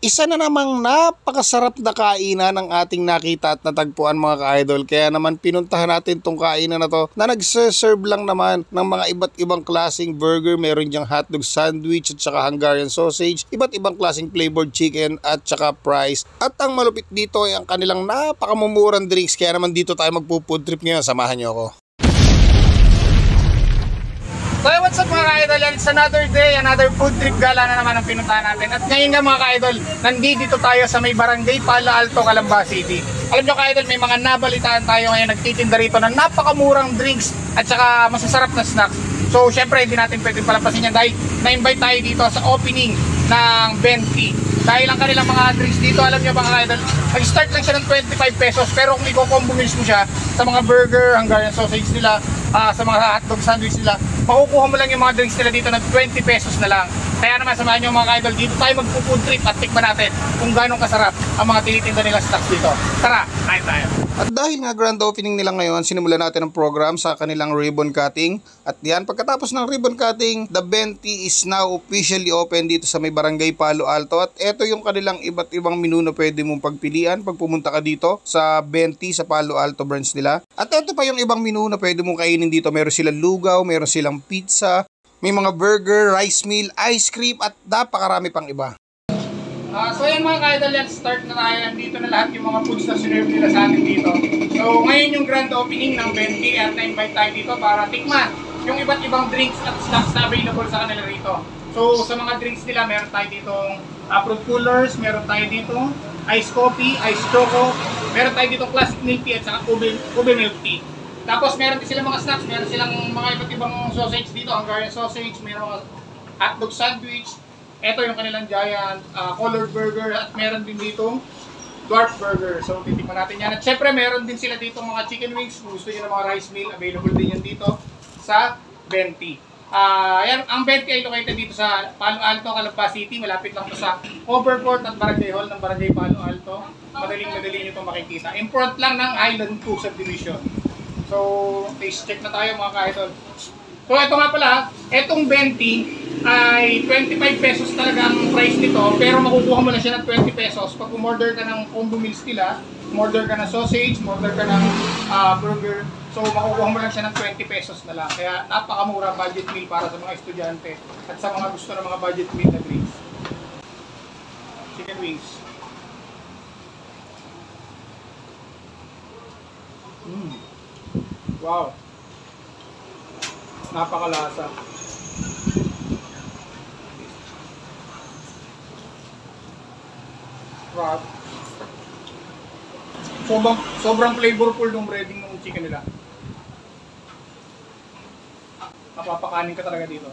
Isa na namang napakasarap na kainan ang ating nakita at natagpuan mga ka-idol. Kaya naman pinuntahan natin tong kainan na to na nagse-serve lang naman ng mga iba't ibang klaseng burger. Meron diyang hotdog sandwich at saka Hungarian sausage, iba't ibang klaseng flavored chicken at saka fries. At ang malupit dito ay ang kanilang napakamumurang drinks. Kaya naman dito tayo magpo-food trip ngayon. Samahan niyo ako. So what's up mga ka-idol, it's another day, another food trip gala na naman ang pinuntahan natin. At ngayon nga mga ka-idol, nandito tayo sa may barangay Palo Alto, Calamba City. Alam nyo ka-idol, may mga nabalitaan tayo ngayon, nagtitinda rito ng napakamurang drinks at saka masasarap na snacks. So syempre hindi natin pwedeng palampasin yan dahil na-invite tayo dito sa opening ng Venti. Dahil ang kanilang mga drinks dito, alam nyo mga ka-idol, nag-start lang siya ng 25 pesos. Pero kung i-combo meals mo siya sa mga burger, Hungarian sausage nila, sa mga hotdog sandwich nila, makukuha mo lang yung mga drinks nila dito ng 20 pesos na lang. Kaya naman samahan nyo mga ka-idol, dito tayo magpo-food trip at tikman natin kung gano'ng kasarap ang mga tinitinda nila snacks dito. Tara, kain tayo! At dahil nga grand opening nila ngayon, sinimulan natin ang program sa kanilang ribbon cutting. At yan, pagkatapos ng ribbon cutting, the Venti is now officially open dito sa may barangay Palo Alto. At eto yung kanilang iba't ibang menu na pwede mong pagpilian pag pumunta ka dito sa Venti sa Palo Alto branch nila. At eto pa yung ibang menu na pwede mong kainin dito. Meron silang lugaw, meron silang pizza, may mga burger, rice meal, ice cream at napakarami pang iba. So yan mga ka-idol, yan, start na tayo. Nandito na lahat yung mga foods na sinerve nila sa atin dito. So ngayon yung grand opening ng Venti at na-invite tayo dito para tikman yung iba't ibang drinks at snacks na available sa kanila rito. So sa mga drinks nila, meron tayo ditong fruit coolers, meron tayo ditong ice coffee, ice choco, meron tayo ditong classic milk tea at saka ube milk tea. Tapos meron din silang mga snacks, meron silang mga iba't ibang sausage dito, Hungarian sausage, meron hotdog sandwich. Ito yung kanilang giant colored burger at meron din dito dwarf burger. So titikman natin yan. At syempre meron din sila dito mga chicken wings. Kung gusto nyo ng mga rice meal, available din yan dito sa Venti. Yan, ang Venti ay located dito sa Palo Alto, Calamba City. Malapit lang ito sa Overcourt at Barangay Hall ng Barangay Palo Alto. Madaling-madali nyo itong makikita. In front lang ng Island 2 subdivision. So taste check na tayo mga ka-idol. So ito nga pala, itong Venti ay 25 pesos talaga ang price nito, pero makukuha mo na siya ng 20 pesos pag umorder ka ng combo meals nila, umorder ka ng sausage, umorder ka ng burger, so makukuha mo lang siya ng 20 pesos na lang. Kaya napakamura budget meal para sa mga estudyante at sa mga gusto ng mga budget meal na drinks. Chicken wings. Wow! Napakalasa. Wow. Sobrang flavorful ng breading ng chicken nila. Napapakanin ka talaga dito.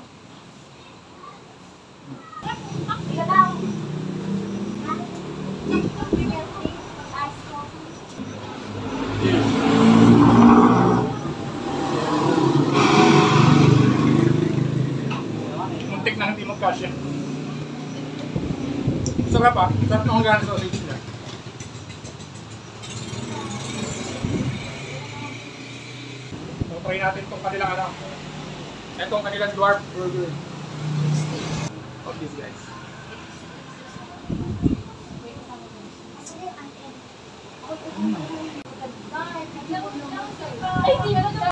Muntik na hindi magkasya. Sarap ah. Sarap ng Hungarian sausage nila. So try natin itong kanilang ano. Itong kanilang dwarf burger. Of these guys.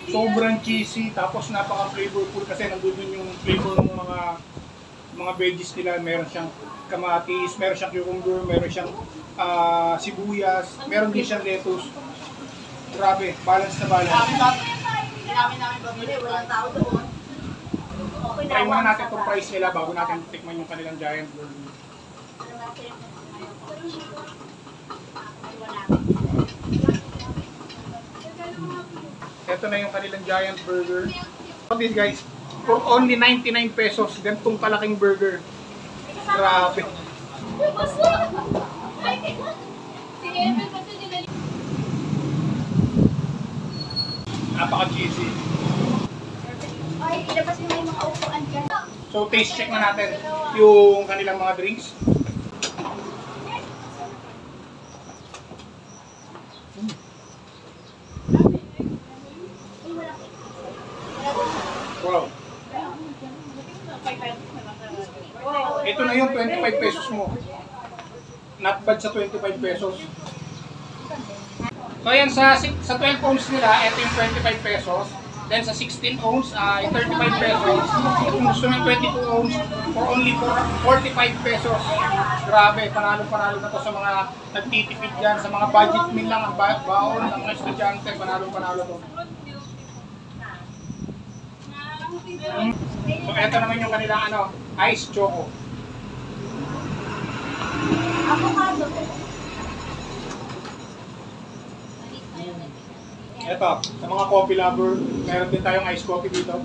Sobrang cheesy, tapos napaka-flavorful kasi nandun yung flavor ng mga veggies nila. Meron siyang kamatis, meron siyang cucumber, meron siyang sibuyas, meron din siyang lettuce. Grabe, balance na balance. Try muna natin itong price nila bago natin tikman yung kanilang giant burger. Ito na yung kanilang giant burger. This guys, for only 99 pesos, ganitong kalaking burger. Grabe. Napaka-cheesy. So taste check na natin yung kanilang mga drinks. Wow. Ito na yung 25 pesos mo. not bad sa 25 pesos. So ayan, sa 12 ounce nila, ito yung 25 pesos. Then sa 16 ounce, yung 35 pesos. Kung gusto ng 22 ounce, for only 45 pesos. Grabe, panalo-panalo na to sa mga nagtitipid dyan, sa mga budget meal lang, ang baon ng mga estudyante, panalo-panalo to. So ito naman yung kanilang ice choco. Avocado. Ito, sa mga coffee lover, meron din tayong ice coffee dito.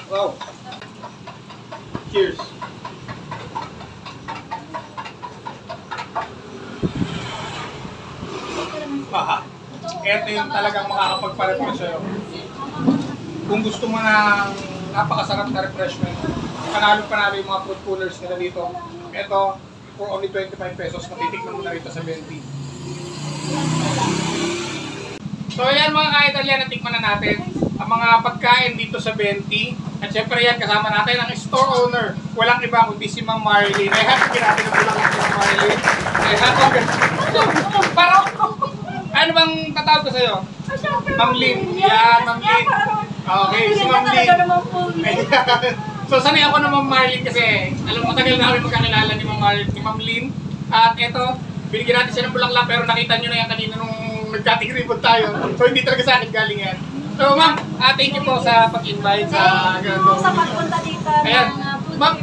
Wow! Cheers! Ito yung talagang makakapagpa-refresh sa'yo. Kung gusto mo ng napakasarap na refreshment, panalo-panalo yung mga fruit coolers nila dito. Ito, for only 25 pesos, matitikman mo na rito sa 20. So ayan mga ka-Italyan, natikman na natin ang mga pagkain dito sa 20. At syempre yan, kasama natin ang store owner. Walang iba kundi si Ma'am Marlene. Ay, happy natin ang bulang si Ma'am Marlene. Ay, happy. Parang, ano bang tatawag ko sa'yo? Ma'am Lynn. Yan, Ma'am Lynn. Okay, si Ma'am Lynn. So sanay ako na Ma'am Marlene kasi alam mo tagal na kami magkakilala ni Ma'am Lynn. At eto, binigyan natin siya ng bulaklak pero nakita nyo na yan kanina nung nagkatigrippod tayo. So hindi talaga sa akin galing yan. So Ma'am, thank you po sa pag-invite sa ganito. Sa pagpunta dito Ayan. ng Ma'am,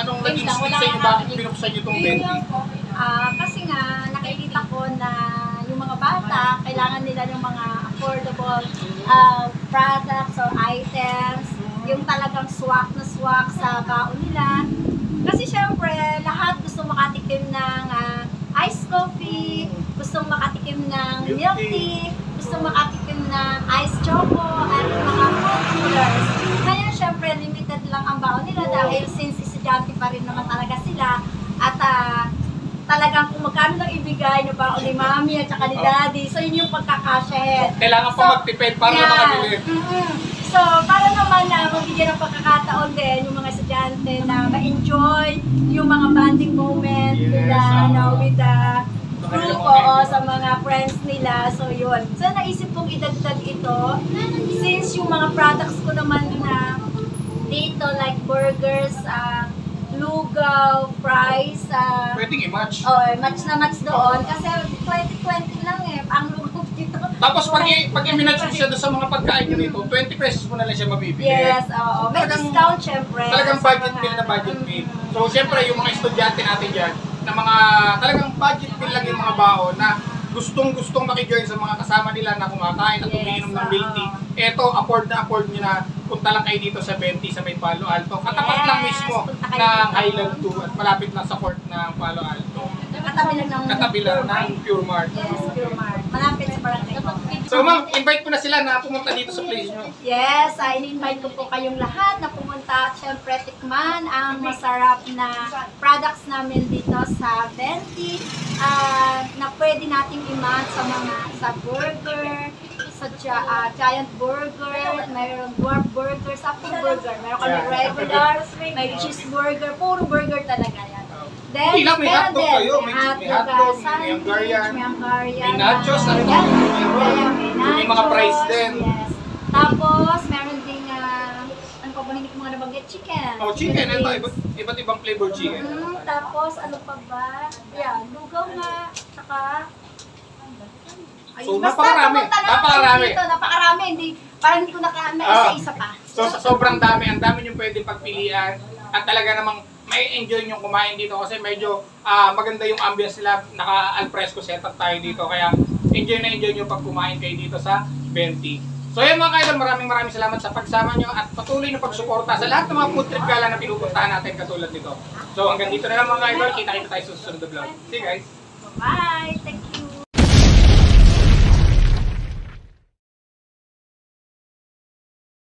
anong naging sweet sa inyo? Bakit pinuksan nyo itong 20? Kasi nga, nakikita ko na yung mga bata, kailangan nila ng mga affordable products or items, yung talagang swak na swak sa baon nila. Kasi syempre, lahat gusto makatikim ng iced coffee, gusto makatikim ng milk tea, gusto makatikim ng iced choco, at mga fruit coolers. Kaya syempre, limited lang ang baon nila dahil since estudyante pa rin naman talaga sila, at talagang kung magkano lang ibigay ng baon ni mami at saka ni daddy, so yun yung pagkakasya. Kailangan pa magtipid para makabili. So, para naman na mabigyan ng pagkakataon din yung mga estudyante na ma-enjoy yung mga bonding moment nila with the group o sa mga friends nila. So, yun. So, naisip kong idagdag ito since yung mga products ko naman na dito like burgers, lugaw, fries, Pwedeng i-match. match na match doon kasi 2020 lang ang lugaw dito. Tapos pag i-match mo siya doon sa mga pagkain nyo nito, 20 pesos mo na lang siya mabibili. Yes, oo. May discount syempre. Talagang budget meal na budget meal. So syempre yung mga estudyante natin dyan, na mga talagang budget meal lang yung mga baon na gustong makijoin sa mga kasama nila na kumakain at umiinom ng milk tea. Eto, afford nyo na punta lang kayo dito sa 20 sa may Palo Alto. Katapat lang mismo ng Highland 2 at malapit lang sa court ng Palo Alto. Katabi lang ng Pure Mart. Yes, Pure Mart. Malapit sa barangay. So ma'am, invite ko na sila na pumunta dito sa place nyo. Yes, in-invite ko po kayong lahat na pumunta at syempre tikman ang masarap na products namin dito sa 20 na pwede nating i-match sa burger, sa giant burger, mayroong dwarf burger, sapong burger, mayroon kami regular, may cheeseburger, puro burger talaga yan. Then, Hindi lang, may hotdog kayo, may hotdog, may Hungarian, may nachos, may mga fries din. Yes. Tapos, meron ding, ano pa ba hindi ko mga nabanggit? Chicken. Oh, chicken, iba't ibang flavor chicken. Tapos, ano pa ba? Yeah, lugaw nga, saka so, napakarami. Napakarami, hindi, parang hindi ko isa-isa pa. So, sa sobrang dami, ang dami nyo pwedeng pagpilian at talaga namang may enjoy nyo kumain dito kasi medyo maganda yung ambience nila, naka-alfresco setup tayo dito, kaya enjoy nyo pag kumain kayo dito sa 20. So yan mga kaidol, maraming salamat sa pagsama nyo at patuloy na pagsuporta sa lahat ng mga food trip gala na pinupuntahan natin katulad nito. So hanggang dito na lang mga kaidol, kita tayo sa susunod na vlog. See you guys! Bye! Thank you!